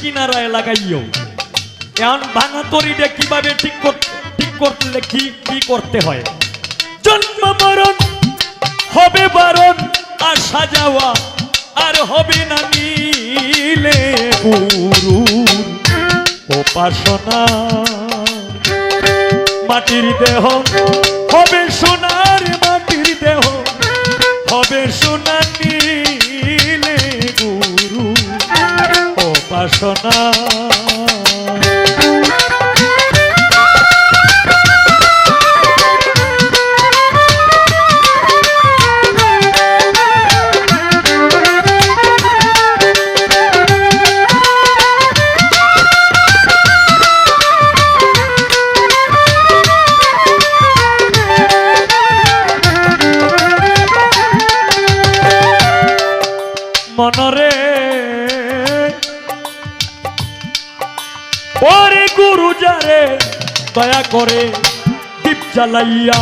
কিনারায় লাগাইও। এখন ভাঙা তরিটা কিভাবে ঠিক করলে কি করতে হয়? জন্ম মরণ হবে বারণ, আসা যাওয়া আর হবে না মিলে গুরুর উপাসনা। মাটির দেহ হবে সোনার, মাটির দেহ হবে সোনা, নিলে গুরু উপাসনা। মনরে ওরে গুরু যারে দয়া করে দীপ জ্বালাইয়া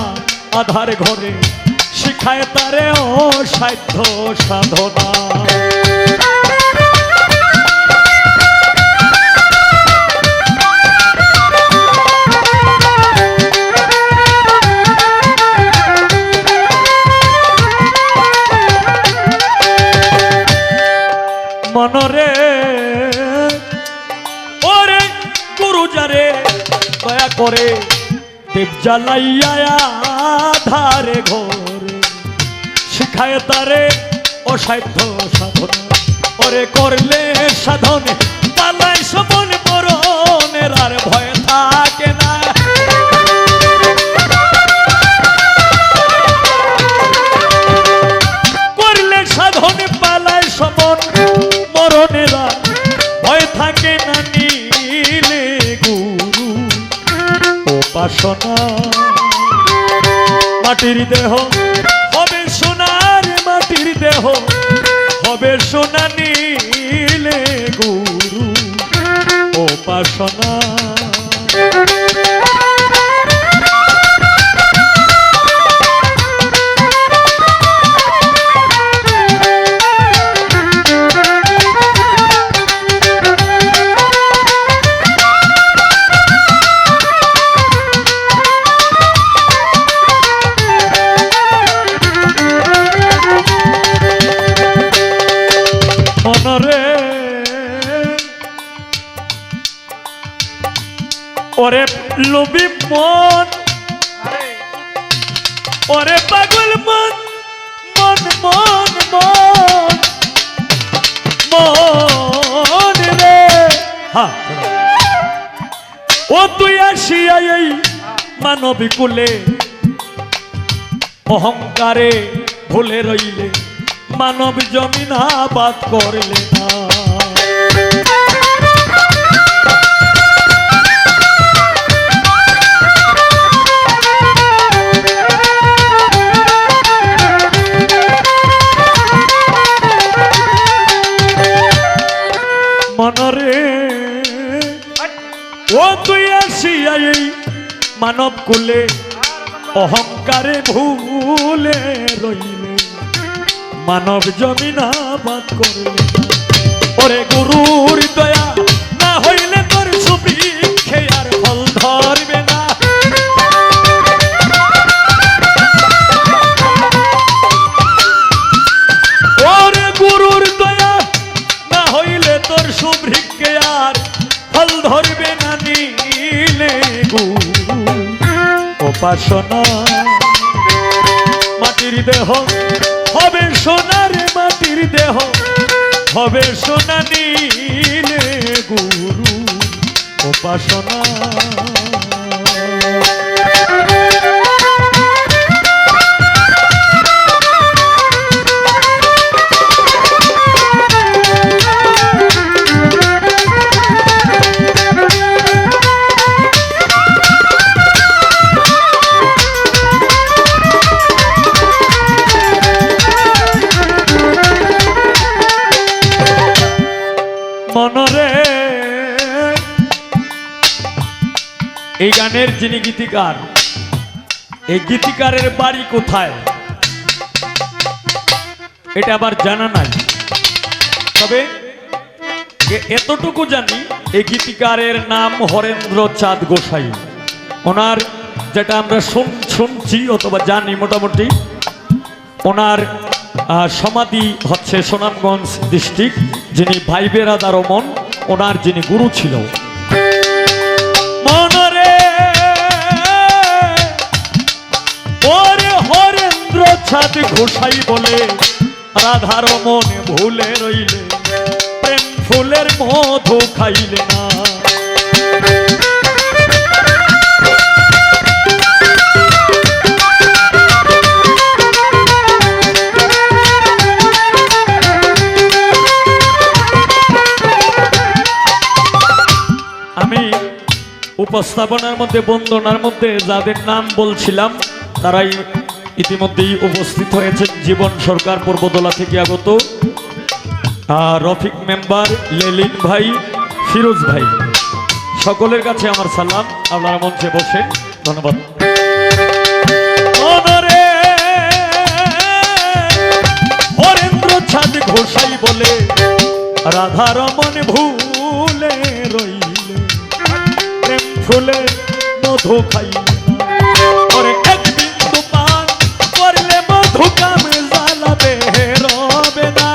আধার ঘরে শিখায় তারে অসাধ্য সাধনা। মনরে ওরে গুরু যারে দয়া করে দীপ জ্বালাইয়া আধারে ঘরে শিখায় তারে অসাধ্য সাধনা। ওরে করলে সাধনে পালাই সপন মরণের আর ভয় থাকে না। করলে সাধনে পালাই সপন মরণের আর ভয় থাকে না, নিলে গুরু উপাসনা। মাটির দেহ হবে সোনার, মাটির দেহ হবে সোনা, নিলে গুরু উপাসনা। ওরে লোভী মন, ওরে পাগল মন, মন মন মন মন রে। ও তুই আসিয়া এই মানবী কুলে অহংকারে ভুলে রইলে, মানব জমিন আবাদ করলে না। মনরে ও তুই আসিয়া এই মানব কুলে অহংকারে ভুলে রইলে, মানব জমিন আবাদ করলে। ওরে গুরুর দয়া না হইলে তোর সুবৃক্ষে আর ফল ধরবে না। ওরে গুরুর দয়া না হইলে তোর সুবৃক্ষে আর ফল ধরবে না, নিলে গুরু উপাসনা। মাটির দেহ হবে সোনার, মাটির দেহ হবে সোনা, নিলে গুরু উপাসনা। মনরে এই গানের যিনি গীতিকার, এই গীতিকারের বাড়ি কোথায় এটা আবার জানা নাই, তবে এতটুকু জানি এই গীতিকারের নাম হরেন্দ্র চাঁদ গোসাই। ওনার যেটা আমরা শুনছি অথবা জানি মোটামুটি, ওনার সমাধি হচ্ছে সুনামগঞ্জ ডিস্ট্রিক্ট। যিনি ভাই বেরাদার মন, ওনার যিনি গুরু ছিল। মনরে ওরে হরেন্দ্র চাঁদ গোসাই বলে রাধার মনে ভুলে রইলে, প্রেম ফুলের মধু খাইলে না। আমি উপস্থাপনার মধ্যে বন্দনার মধ্যে যাদের নাম বলছিলাম তারাই ইতিমধ্যেই উপস্থিত হয়েছেন। জীবন সরকার পূর্বদলা থেকে আগত, রফিক মেম্বার, লেলিন ভাই, ফিরোজ ভাই, সকলের কাছে আমার সালাম। আপনারা মঞ্চে বসে ধন্যবাদ। হরেন্দ্র চাঁদ গোসাই বলে রাধার মনে ভুলে রইলে, প্রেম ফুলে মধু খাইলে ওরে এক বিন্দু পান করলে মধু কাম জ্বালাবে রবে না।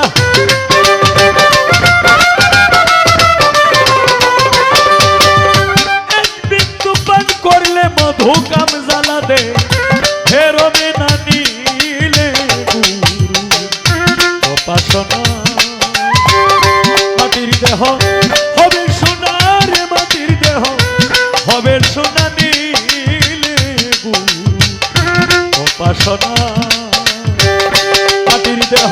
এক বিন্দু পান করলে মধু কাম জ্বালাবে রবে না। নীলে উপাসনা মাটির দেহ হবে সোনার, মাটির দেহ হবে সোনা। নীলে উপাসনা মাটির দেহ